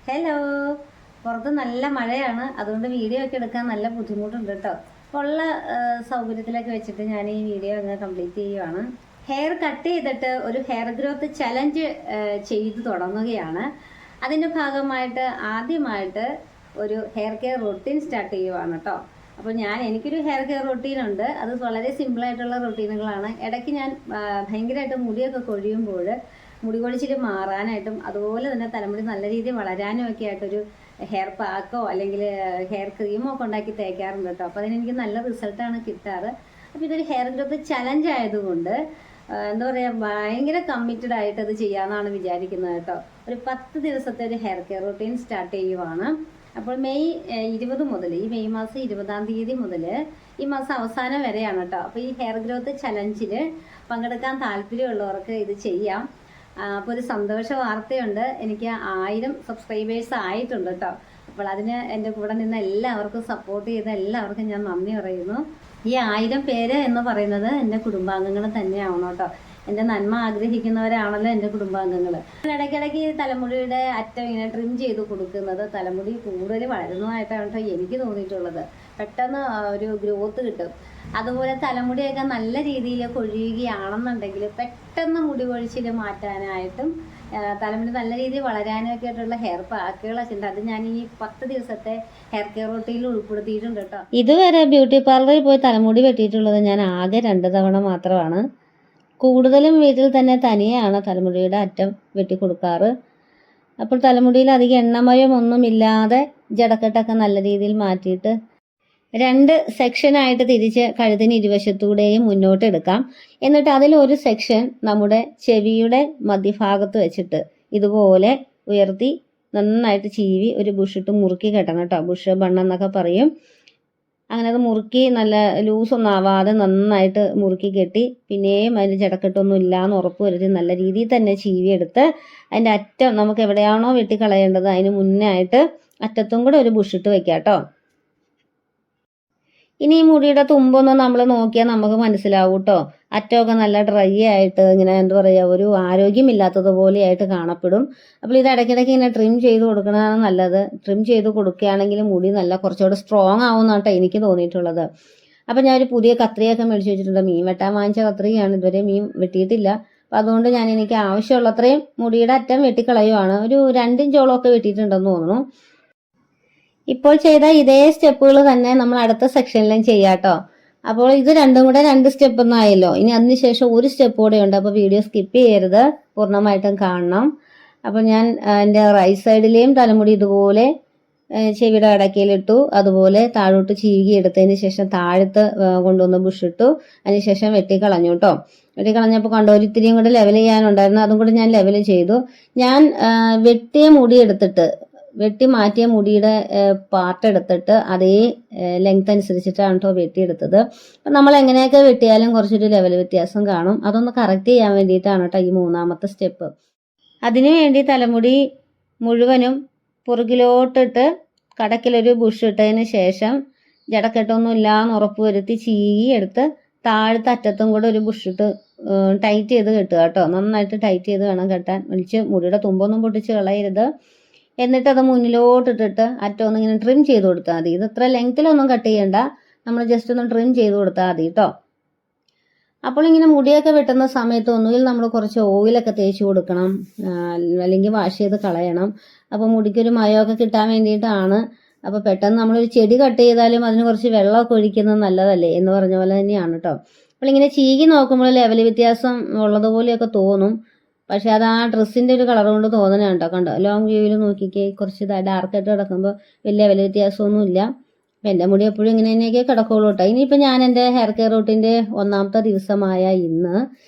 Hello. പുറത്ത് നല്ല മഴയാണ്, അതുകൊണ്ട് വീഡിയോ ഒക്കെ എടുക്കാൻ നല്ല ബുദ്ധിമുട്ടുണ്ട് കേട്ടോ. അപ്പോൾ ഉള്ള സൗകര്യത്തിലൊക്കെ വെച്ചിട്ട് ഞാൻ ഈ വീഡിയോ അങ്ങ് കംപ്ലീറ്റ് ചെയ്യുവാണ്. ഹെയർ കട്ട് ചെയ്തിട്ട് ഒരു ഹെയർ ഗ്രോത്ത് ചലഞ്ച് ചെയ്തു തുടങ്ങുകയാണ്. അതിൻ്റെ ഭാഗമായിട്ട് ആദ്യമായിട്ട് ഒരു ഹെയർ കെയർ റൊട്ടീൻ സ്റ്റാർട്ട് ചെയ്യുവാണ് കേട്ടോ. അപ്പോൾ എനിക്കൊരു ഹെയർ കെയർ റൊട്ടീനുണ്ട്. അത് വളരെ സിമ്പിളായിട്ടുള്ള റൊട്ടീനുകളാണ്. ഇടയ്ക്ക് ഞാൻ ഭയങ്കരമായിട്ട് മുടിയൊക്കെ കൊഴിയുമ്പോൾ മുടി കൊഴിച്ചിൽ മാറാനായിട്ടും അതുപോലെ തന്നെ തലമുടി നല്ല രീതിയിൽ വളരാനും ഒക്കെ ആയിട്ടൊരു ഹെയർ പാക്കോ അല്ലെങ്കിൽ ഹെയർ ക്രീമോ ഒക്കെ ഉണ്ടാക്കി തേക്കാറുണ്ട് കേട്ടോ. അപ്പോൾ അതിനെനിക്ക് നല്ല റിസൾട്ടാണ് കിട്ടാറ്. അപ്പോൾ ഇതൊരു ഹെയർ ഗ്രോത്ത് ചലഞ്ച് ആയതുകൊണ്ട് എന്താ പറയുക, ഭയങ്കര കമ്മിറ്റഡ് ആയിട്ട് അത് ചെയ്യാമെന്നാണ് വിചാരിക്കുന്നത് കേട്ടോ. ഒരു 10 ദിവസത്തെ ഒരു ഹെയർ കെയർ റൊട്ടീൻ സ്റ്റാർട്ട് ചെയ്യുവാണ്. അപ്പോൾ മെയ് 20 മുതൽ, ഈ മെയ് മാസം 20-ാം തീയതി മുതൽ ഈ മാസം അവസാനം വരെയാണ് കേട്ടോ. അപ്പോൾ ഈ ഹെയർ ഗ്രോത്ത് ചലഞ്ചിൽ പങ്കെടുക്കാൻ താല്പര്യമുള്ളവർക്ക് ഇത് ചെയ്യാം. അപ്പോൾ ഒരു സന്തോഷ വാർത്തയുണ്ട്, എനിക്ക് 1000 സബ്സ്ക്രൈബേഴ്സ് ആയിട്ടുണ്ട് കേട്ടോ. അപ്പോൾ അതിന് എൻ്റെ കൂടെ നിന്ന് എല്ലാവർക്കും സപ്പോർട്ട് ചെയ്ത എല്ലാവർക്കും ഞാൻ നന്ദി പറയുന്നു. ഈ 1000 പേര് എന്ന് പറയുന്നത് എൻ്റെ കുടുംബാംഗങ്ങൾ തന്നെയാവണം കേട്ടോ. എൻ്റെ നന്മ ആഗ്രഹിക്കുന്നവരാണല്ലോ എൻ്റെ കുടുംബാംഗങ്ങൾ. ഇടയ്ക്കിടയ്ക്ക് തലമുടിയുടെ അറ്റം ഇങ്ങനെ ട്രിം ചെയ്ത് കൊടുക്കുന്നത് തലമുടി കൂടുതൽ വളരുന്നതായിട്ടാണ് കേട്ടോ എനിക്ക് തോന്നിയിട്ടുള്ളത്. പെട്ടെന്ന് ഒരു ഗ്രോത്ത് കിട്ടും. അതുപോലെ തലമുടിയൊക്കെ നല്ല രീതിയിൽ കൊഴിയുകയാണെന്നുണ്ടെങ്കിൽ പെട്ടെന്ന് മുടി കൊഴിച്ചിൽ മാറ്റാനായിട്ടും തലമുടി നല്ല രീതിയിൽ വളരാനും ഒക്കെ ആയിട്ടുള്ള ഹെയർ പാക്കുകളൊക്കെ ഉണ്ട്. അത് ഞാൻ ഈ 10 ദിവസത്തെ ഹെയർ കെയർ റൊട്ടീനിൽ ഉൾപ്പെടുത്തിയിട്ടുണ്ട് കേട്ടോ. ഇതുവരെ ബ്യൂട്ടി പാർലറിൽ പോയി തലമുടി വെട്ടിയിട്ടുള്ളത് ഞാൻ ആകെ 2 തവണ മാത്രമാണ്. കൂടുതലും വീട്ടിൽ തന്നെ തനിയാണ് തലമുടിയുടെ അറ്റം വെട്ടിക്കൊടുക്കാറ്. അപ്പോൾ തലമുടിയിൽ അധികം എണ്ണമയമൊന്നുമില്ലാതെ ജടക്കെട്ടൊക്കെ നല്ല രീതിയിൽ മാറ്റിയിട്ട് 2 സെക്ഷനായിട്ട് തിരിച്ച് കഴുത്തിന് ഇരുവശത്തൂടെയും മുന്നോട്ട് എടുക്കാം. എന്നിട്ട് അതിലൊരു സെക്ഷൻ നമ്മുടെ ചെവിയുടെ മധ്യഭാഗത്ത് വെച്ചിട്ട് ഇതുപോലെ ഉയർത്തി നന്നായിട്ട് ചീവി ഒരു ബുഷിട്ട് മുറുക്കി കെട്ടണം കേട്ടോ. ബുഷ് ബണ്ണെന്നൊക്കെ പറയും. അങ്ങനെ അത് മുറുക്കി നല്ല ലൂസൊന്നും ആവാതെ നന്നായിട്ട് മുറുക്കി കെട്ടി പിന്നെയും അതിന് ജടക്കെട്ടൊന്നും ഇല്ലയെന്ന് ഉറപ്പ് വരുത്തി നല്ല രീതിയിൽ തന്നെ ചീവിയെടുത്ത് അതിൻ്റെ അറ്റം നമുക്ക് എവിടെയാണോ വെട്ടിക്കളയേണ്ടത് അതിന് മുന്നേ ആയിട്ട് അറ്റത്തും കൂടെ ഒരു ബുഷിട്ട് വെക്കാം കേട്ടോ. ഇനി ഈ മുടിയുടെ തുമ്പൊന്നും നമ്മൾ നോക്കിയാൽ നമുക്ക് മനസ്സിലാവും കേട്ടോ. അറ്റമൊക്കെ നല്ല ഡ്രൈ ആയിട്ട് ഇങ്ങനെ എന്താ പറയുക, ഒരു ആരോഗ്യമില്ലാത്തതുപോലെ ആയിട്ട് കാണപ്പെടും. അപ്പോൾ ഇത് ഇടയ്ക്കിടയ്ക്ക് ഇങ്ങനെ ട്രിം ചെയ്ത് കൊടുക്കണതാണ് നല്ലത്. ട്രിം ചെയ്ത് കൊടുക്കുകയാണെങ്കിൽ മുടി നല്ല കുറച്ചുകൂടെ സ്ട്രോങ് ആവുമെന്നാണ് കേട്ടോ എനിക്ക് തോന്നിയിട്ടുള്ളത്. അപ്പോൾ ഞാനൊരു പുതിയ കത്രികയൊക്കെ മേടിച്ച് വെച്ചിട്ടുണ്ട്. മീൻ വെട്ടാൻ വാങ്ങിച്ച കത്രികയാണ്, ഇതുവരെ മീൻ വെട്ടിയിട്ടില്ല. അപ്പോൾ അതുകൊണ്ട് എനിക്ക് ആവശ്യമുള്ളത്രയും മുടിയുടെ അറ്റം വെട്ടിക്കളയുവാണ്. ഒരു 2 ഇഞ്ചോളമൊക്കെ വെട്ടിയിട്ടുണ്ടെന്ന് തോന്നുന്നു. ഇപ്പോൾ ചെയ്ത ഇതേ സ്റ്റെപ്പുകൾ തന്നെ നമ്മൾ അടുത്ത സെക്ഷനിലും ചെയ്യാം കേട്ടോ. അപ്പോൾ ഇത് രണ്ടും കൂടെ 2 സ്റ്റെപ്പ് ഒന്നും ആയല്ലോ. ഇനി അതിനുശേഷം ഒരു സ്റ്റെപ്പ് കൂടെ ഉണ്ട്. അപ്പോൾ വീഡിയോ സ്കിപ്പ് ചെയ്യരുത്, പൂർണ്ണമായിട്ടും കാണണം. അപ്പോൾ ഞാൻ എൻ്റെ റൈറ്റ് സൈഡിലെയും തലമുടി ഇതുപോലെ ചെവിയുടെ ഇടയ്ക്കയിലിട്ടു. അതുപോലെ താഴോട്ട് ചീകി എടുത്തതിന് ശേഷം താഴത്ത് കൊണ്ടുവന്ന് ബുഷിട്ടു. അതിനുശേഷം വെട്ടിക്കളഞ്ഞു കേട്ടോ. വെട്ടിക്കളഞ്ഞപ്പോൾ കണ്ടോ, ഒരിത്തിരിയും കൂടെ ലെവൽ ചെയ്യാനുണ്ടായിരുന്നു. അതും കൂടെ ഞാൻ ലെവൽ ചെയ്തു. ഞാൻ വെട്ടിയ മുടി എടുത്തിട്ട് വെട്ടി മാറ്റിയ മുടിയുടെ പാർട്ട് എടുത്തിട്ട് അതേ ലെങ്ത് അനുസരിച്ചിട്ടാണ് കേട്ടോ വെട്ടിയെടുത്തത്. അപ്പം നമ്മൾ എങ്ങനെയൊക്കെ വെട്ടിയാലും കുറച്ചൊരു ലെവൽ വ്യത്യാസം കാണും. അതൊന്ന് കറക്റ്റ് ചെയ്യാൻ വേണ്ടിയിട്ടാണ് കേട്ടോ ഈ 3ാമത്തെ സ്റ്റെപ്പ്. അതിനുവേണ്ടി തലമുടി മുഴുവനും പുറകിലോട്ടിട്ട് കടക്കിലൊരു ബുഷ് ഇട്ടതിന് ശേഷം ജടക്കെട്ടൊന്നും ഇല്ലാന്ന് ഉറപ്പ് വരുത്തി ചീകി എടുത്ത് താഴത്തെ അറ്റത്തും കൂടെ ഒരു ബുഷിട്ട് ടൈറ്റ് ചെയ്ത് കെട്ടുക കേട്ടോ. നന്നായിട്ട് ടൈറ്റ് ചെയ്ത് വേണം കെട്ടാൻ. വലിച്ച് മുടിയുടെ തുമ്പൊന്നും പൊട്ടിച്ച് കളയരുത്. എന്നിട്ട് അത് മുന്നിലോട്ടിട്ടിട്ട് അറ്റം ഇങ്ങനെ ട്രിം ചെയ്ത് കൊടുത്താൽ മതി. ഇത് ഇത്ര ലെങ്ത്തിലൊന്നും കട്ട് ചെയ്യണ്ട, നമ്മൾ ജസ്റ്റ് ഒന്ന് ട്രിം ചെയ്ത് കൊടുത്താൽ മതി കേട്ടോ. അപ്പോൾ ഇങ്ങനെ മുടിയൊക്കെ വെട്ടുന്ന സമയത്ത് ഒന്നുകിൽ നമ്മൾ കുറച്ച് ഓയിലൊക്കെ തേച്ച് കൊടുക്കണം, അല്ലെങ്കിൽ വാഷ് ചെയ്ത് കളയണം. അപ്പോൾ മുടിക്കൊരു മയമൊക്കെ കിട്ടാൻ വേണ്ടിയിട്ടാണ്. അപ്പോൾ പെട്ടെന്ന് നമ്മളൊരു ചെടി കട്ട് ചെയ്താലും അതിന് കുറച്ച് വെള്ളമൊക്കെ ഒഴിക്കുന്നത് നല്ലതല്ലേ എന്ന് പറഞ്ഞ പോലെ തന്നെയാണ് കേട്ടോ. അപ്പോൾ ഇങ്ങനെ ചീകി നോക്കുമ്പോൾ ലെവൽ വ്യത്യാസം ഉള്ളതുപോലെയൊക്കെ തോന്നും. പക്ഷെ അത് ആ ഡ്രസ്സിൻ്റെ ഒരു കളർ കൊണ്ട് തോന്നണ കേട്ടോ. കണ്ടോ, ലോങ് വ്യൂവിൽ നോക്കിക്കേ കുറച്ച് ഡാർക്കായിട്ട് കിടക്കുമ്പോൾ വലിയ ലെവൽ വ്യത്യാസമൊന്നുമില്ല. അപ്പം എൻ്റെ മുടി എപ്പോഴും ഇങ്ങനെ തന്നെയൊക്കെ കിടക്കുള്ളൂ കേട്ടോ. ഇനിയിപ്പോൾ ഞാൻ എൻ്റെ ഹെയർ കെയർ റൂട്ടിൻ്റെ 1ാമത്തെ ദിവസമായ ഇന്ന്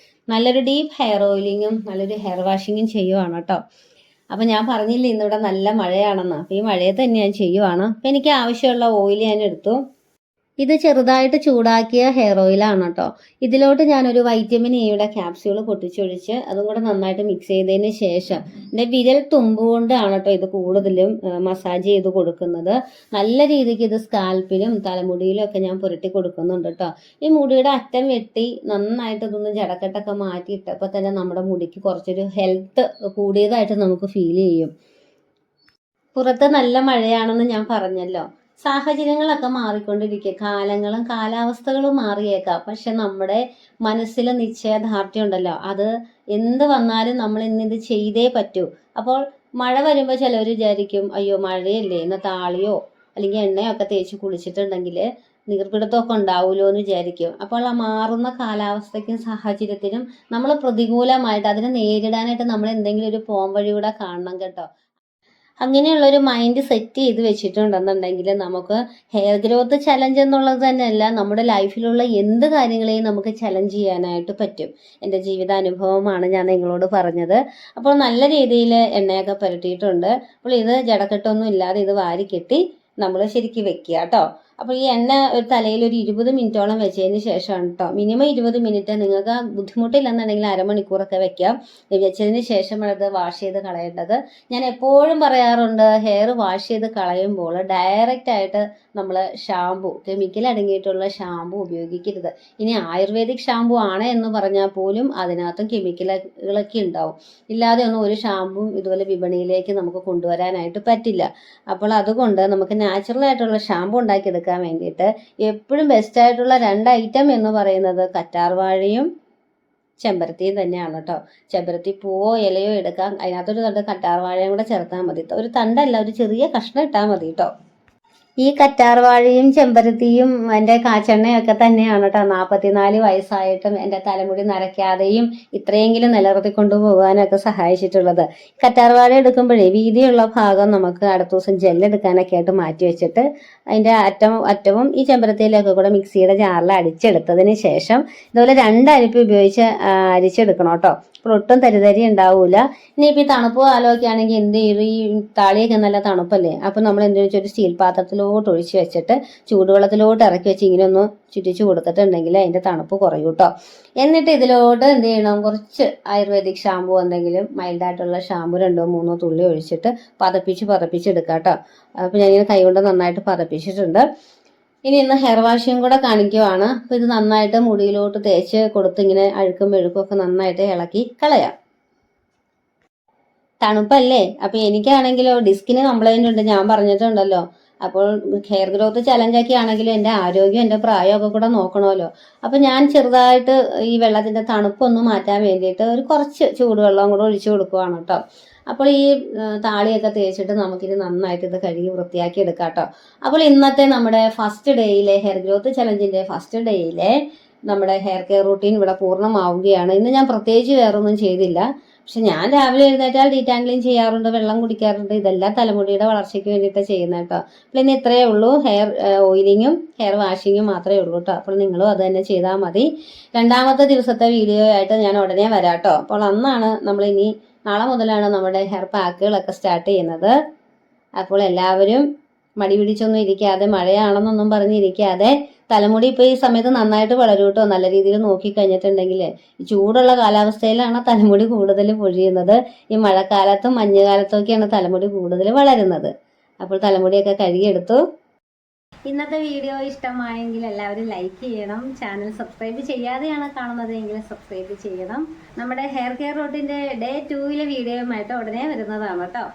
നല്ലൊരു ഡീപ്പ് ഹെയർ ഓയിലിങ്ങും നല്ലൊരു ഹെയർ വാഷിങ്ങും ചെയ്യുവാണ് കേട്ടോ. അപ്പം ഞാൻ പറഞ്ഞില്ലേ ഇന്നിവിടെ നല്ല മഴയാണെന്ന്. അപ്പോൾ ഈ മഴയത്ത് തന്നെ ഞാൻ ചെയ്യുവാണ്. അപ്പം എനിക്ക് ആവശ്യമുള്ള ഓയിൽ ഞാൻ എടുത്തു. ഇത് ചെറുതായിട്ട് ചൂടാക്കിയ ഹെയർ ഓയിലാണ് കേട്ടോ. ഇതിലോട്ട് ഞാനൊരു വൈറ്റമിൻ എയുടെ ക്യാപ്സ്യൂൾ പൊട്ടിച്ചൊഴിച്ച് അതും കൂടെ നന്നായിട്ട് മിക്സ് ചെയ്തതിന് ശേഷം എൻ്റെ വിരൽ തുമ്പ് കൊണ്ടാണ് കേട്ടോ ഇത് കൂടുതലും മസാജ് ചെയ്ത് കൊടുക്കുന്നത്. നല്ല രീതിക്ക് ഇത് സ്കാൽപ്പിലും തലമുടിയിലും ഒക്കെ ഞാൻ പുരട്ടി കൊടുക്കുന്നുണ്ട് കേട്ടോ. ഈ മുടിയുടെ അറ്റം വെട്ടി നന്നായിട്ട് ഇതൊന്ന് ജടക്കെട്ടൊക്കെ മാറ്റിയിട്ടപ്പോൾ തന്നെ നമ്മുടെ മുടിക്ക് കുറച്ചൊരു ഹെൽത്ത് കൂടിയതായിട്ട് നമുക്ക് ഫീൽ ചെയ്യും. പുറത്ത് നല്ല മഴയാണെന്ന് ഞാൻ പറഞ്ഞല്ലോ. സാഹചര്യങ്ങളൊക്കെ മാറിക്കൊണ്ടിരിക്കുക, കാലങ്ങളും കാലാവസ്ഥകളും മാറിയേക്കാം. പക്ഷെ നമ്മുടെ മനസ്സിൽ നിശ്ചയദാർഢ്യം ഉണ്ടല്ലോ, അത് എന്ത് വന്നാലും നമ്മൾ ഇന്നിത് ചെയ്തേ പറ്റൂ. അപ്പോൾ മഴ വരുമ്പോൾ ചിലർ വിചാരിക്കും, അയ്യോ മഴയല്ലേ, ഇന്ന് താളിയോ അല്ലെങ്കിൽ എണ്ണയോ ഒക്കെ തേച്ച് കുളിച്ചിട്ടുണ്ടെങ്കിൽ നീർപ്പിടുത്തമൊക്കെ ഉണ്ടാവുമല്ലോ എന്ന് വിചാരിക്കും. അപ്പോൾ ആ മാറുന്ന കാലാവസ്ഥയ്ക്കും സാഹചര്യത്തിനും നമ്മൾ പ്രതികൂലമായിട്ട് അതിനെ നേരിടാനായിട്ട് നമ്മൾ എന്തെങ്കിലും ഒരു പോംവഴി കൂടെ കാണണം കേട്ടോ. അങ്ങനെയുള്ളൊരു മൈൻഡ് സെറ്റ് ചെയ്ത് വെച്ചിട്ടുണ്ടെന്നുണ്ടെങ്കിൽ നമുക്ക് ഹെയർ ഗ്രോത്ത് ചലഞ്ച് എന്നുള്ളത് തന്നെയല്ല, നമ്മുടെ ലൈഫിലുള്ള എന്ത് കാര്യങ്ങളെയും നമുക്ക് ചലഞ്ച് ചെയ്യാനായിട്ട് പറ്റും. എൻ്റെ ജീവിതാനുഭവമാണ് ഞാൻ നിങ്ങളോട് പറഞ്ഞത്. അപ്പോൾ നല്ല രീതിയിൽ എണ്ണയൊക്കെ പുരട്ടിയിട്ടുണ്ട്. അപ്പോൾ ഇത് ജടക്കെട്ടൊന്നും ഇല്ലാതെ ഇത് വാരി കെട്ടി നമ്മൾ ശരിക്കും വെക്കുക കേട്ടോ. അപ്പോൾ ഈ എണ്ണ ഒരു തലയിൽ ഒരു 20 മിനിറ്റോളം വെച്ചതിന് ശേഷമാണ് കേട്ടോ, മിനിമം 20 മിനിറ്റ്, നിങ്ങൾക്ക് ബുദ്ധിമുട്ടില്ലെന്നുണ്ടെങ്കിൽ അരമണിക്കൂറൊക്കെ വെക്കാം. വെച്ചതിന് ശേഷമാണ് ഇത് വാഷ് ചെയ്ത് കളയേണ്ടത്. ഞാൻ എപ്പോഴും പറയാറുണ്ട്, ഹെയർ വാഷ് ചെയ്ത് കളയുമ്പോൾ ഡയറക്റ്റ് ആയിട്ട് നമ്മൾ ഷാമ്പു, കെമിക്കൽ അടങ്ങിയിട്ടുള്ള ഷാമ്പു ഉപയോഗിക്കരുത്. ഇനി ആയുർവേദിക് ഷാമ്പു ആണ് എന്ന് പറഞ്ഞാൽ പോലും അതിനകത്തും കെമിക്കലുകളൊക്കെ ഉണ്ടാവും. ഇല്ലാതെ ഒന്നും ഒരു ഷാമ്പും ഇതുപോലെ വിപണിയിലേക്ക് നമുക്ക് കൊണ്ടുവരാനായിട്ട് പറ്റില്ല. അപ്പോൾ അതുകൊണ്ട് നമുക്ക് നാച്ചുറൽ ആയിട്ടുള്ള ഷാമ്പു ഉണ്ടാക്കിയെടുക്കാൻ വേണ്ടിയിട്ട് എപ്പോഴും ബെസ്റ്റ് ആയിട്ടുള്ള 2 ഐറ്റം എന്ന് പറയുന്നത് കറ്റാർവാഴയും ചെമ്പരത്തിയും തന്നെയാണ് കേട്ടോ. ചെമ്പരത്തി പൂവോ ഇലയോ എടുക്കാം, അതിനകത്തൊരു തണ്ട് കറ്റാർവാഴയും കൂടെ ചേർത്താൽ മതി. ഒരു തണ്ടല്ല, ഒരു ചെറിയ കഷ്ണം ഇട്ടാൽ മതി കേട്ടോ. ഈ കറ്റാർവാഴയും ചെമ്പരത്തിയും എൻ്റെ കാച്ചെണ്ണയൊക്കെ തന്നെയാണ് കേട്ടോ 44 വയസ്സായിട്ടും എൻ്റെ തലമുടി നരയ്ക്കാതെയും ഇത്രയെങ്കിലും നിലനിർത്തിക്കൊണ്ടു പോകാനൊക്കെ സഹായിച്ചിട്ടുള്ളത്. കറ്റാർവാഴ എടുക്കുമ്പോഴേ വീതിയുള്ള ഭാഗം നമുക്ക് അടുത്ത ദിവസം ജെല്ലെടുക്കാനൊക്കെ ആയിട്ട് മാറ്റി വെച്ചിട്ട് അതിൻ്റെ അറ്റവും ഈ ചെമ്പരത്തിയിലൊക്കെ കൂടെ മിക്സിയുടെ ജാറിൽ അടിച്ചെടുത്തതിന് ശേഷം ഇതുപോലെ 2 അരിപ്പ് ഉപയോഗിച്ച് അരിച്ചെടുക്കണം കേട്ടോ. അപ്പോൾ ഒട്ടും തരിതരി ഉണ്ടാവില്ല. ഇനിയിപ്പോൾ ഈ തണുപ്പ് കാലമൊക്കെ ആണെങ്കിൽ എന്ത് ചെയ്യും, ഈ താളിയൊക്കെ നല്ല തണുപ്പല്ലേ, അപ്പോൾ നമ്മൾ എന്തെന്ന് വെച്ചാൽ ഒരു സ്റ്റീൽ പാത്രത്തിലോട്ട് ഒഴിച്ച് വെച്ചിട്ട് ചൂടുവെള്ളത്തിലോട്ട് ഇറക്കി വെച്ച് ഇങ്ങനെ ഒന്ന് ചുറ്റിച്ച് കൊടുത്തിട്ടുണ്ടെങ്കിൽ അതിൻ്റെ തണുപ്പ് കുറയും കേട്ടോ. എന്നിട്ട് ഇതിലോട്ട് എന്ത് ചെയ്യണം, കുറച്ച് ആയുർവേദിക് ഷാമ്പു എന്തെങ്കിലും മൈൽഡായിട്ടുള്ള ഷാമ്പു 2-3 തുള്ളി ഒഴിച്ചിട്ട് പതപ്പിച്ചെടുക്കാം കേട്ടോ. അപ്പോൾ ഞാനിങ്ങനെ കൈകൊണ്ട് നന്നായിട്ട് പതപ്പിച്ചിട്ടുണ്ട്. ഇനി ഇന്ന് ഹെയർ വാഷിങ് കൂടെ കാണിക്കുവാണ്. അപ്പോൾ ഇത് നന്നായിട്ട് മുടിയിലോട്ട് തേച്ച് കൊടുത്ത് ഇങ്ങനെ അഴുക്കും മെഴുക്കും ഒക്കെ നന്നായിട്ട് ഇളക്കി കളയാം. തണുപ്പല്ലേ, അപ്പോൾ എനിക്കാണെങ്കിലോ ഡിസ്കിന് കംപ്ലൈൻ്റ് ഉണ്ട്, ഞാൻ പറഞ്ഞിട്ടുണ്ടല്ലോ. അപ്പോൾ ഹെയർ ഗ്രോത്ത് ചലഞ്ചൊക്കെ ആണെങ്കിലും എൻ്റെ ആരോഗ്യം എൻ്റെ പ്രായമൊക്കെ കൂടെ നോക്കണമല്ലോ. അപ്പോൾ ഞാൻ ചെറുതായിട്ട് ഈ വെള്ളത്തിൻ്റെ തണുപ്പൊന്ന് മാറ്റാൻ വേണ്ടിയിട്ട് ഒരു കുറച്ച് ചൂടുവെള്ളം കൂടെ ഒഴിച്ചു കൊടുക്കുവാണ് കേട്ടോ. അപ്പോൾ ഈ താളിയൊക്കെ തേച്ചിട്ട് നമുക്കിത് നന്നായിട്ട് ഇത് കഴുകി വൃത്തിയാക്കി എടുക്കാം കേട്ടോ. അപ്പോൾ ഇന്നത്തെ നമ്മുടെ ഫസ്റ്റ് ഡേയിലെ ഹെയർ ഗ്രോത്ത് ചലഞ്ചിൻ്റെ ഫസ്റ്റ് ഡേയിലെ നമ്മുടെ ഹെയർ കെയർ റൂട്ടീൻ ഇവിടെ പൂർണ്ണമാവുകയാണ്. ഇന്ന് ഞാൻ പ്രത്യേകിച്ച് വേറൊന്നും ചെയ്തില്ല. പക്ഷെ ഞാൻ രാവിലെ എഴുന്നേറ്റാൽ ഡീറ്റാംഗ്ലിങ് ചെയ്യാറുണ്ട്, വെള്ളം കുടിക്കാറുണ്ട്. ഇതെല്ലാം തലമുടിയുടെ വളർച്ചയ്ക്ക് വേണ്ടിയിട്ട് ചെയ്യുന്നത് കേട്ടോ. അപ്പോൾ ഇന്ന് ഇത്രയേ ഉള്ളൂ, ഹെയർ ഓയിലിങ്ങും ഹെയർ വാഷിങ്ങും മാത്രമേ ഉള്ളൂ കേട്ടോ. അപ്പോൾ നിങ്ങളും അത് തന്നെ ചെയ്താൽ മതി. 2ാമത്തെ ദിവസത്തെ വീഡിയോ ആയിട്ട് ഞാൻ ഉടനെ വരാം കേട്ടോ. അപ്പോൾ അന്നാണ് നമ്മളിനി നാളെ മുതലാണ് നമ്മുടെ ഹെയർ പാക്കുകളൊക്കെ സ്റ്റാർട്ട് ചെയ്യുന്നത്. അപ്പോൾ എല്ലാവരും മടി പിടിച്ചൊന്നും ഇരിക്കാതെ, മഴയാണെന്നൊന്നും പറഞ്ഞിരിക്കാതെ, തലമുടി ഇപ്പോൾ ഈ സമയത്ത് നന്നായിട്ട് വളരും കേട്ടോ. നല്ല രീതിയിൽ നോക്കിക്കഴിഞ്ഞിട്ടുണ്ടെങ്കിൽ ഈ ചൂടുള്ള കാലാവസ്ഥയിലാണ് തലമുടി കൂടുതൽ പൊഴിയുന്നത്. ഈ മഴക്കാലത്തും മഞ്ഞുകാലത്തും ഒക്കെയാണ് തലമുടി കൂടുതൽ വളരുന്നത്. അപ്പോൾ തലമുടിയൊക്കെ കഴുകിയെടുത്തു. ഇന്നത്തെ വീഡിയോ ഇഷ്ടമായെങ്കിൽ എല്ലാവരും ലൈക്ക് ചെയ്യണം. ചാനൽ സബ്സ്ക്രൈബ് ചെയ്യാതെയാണ് കാണുന്നത് എങ്കിൽ സബ്സ്ക്രൈബ് ചെയ്യണം. നമ്മുടെ ഹെയർ കെയർ റൂട്ടിൻ്റെ ഡേ 2 വീഡിയോയുമായിട്ട് ഉടനെ വരുന്നതാണ് കേട്ടോ.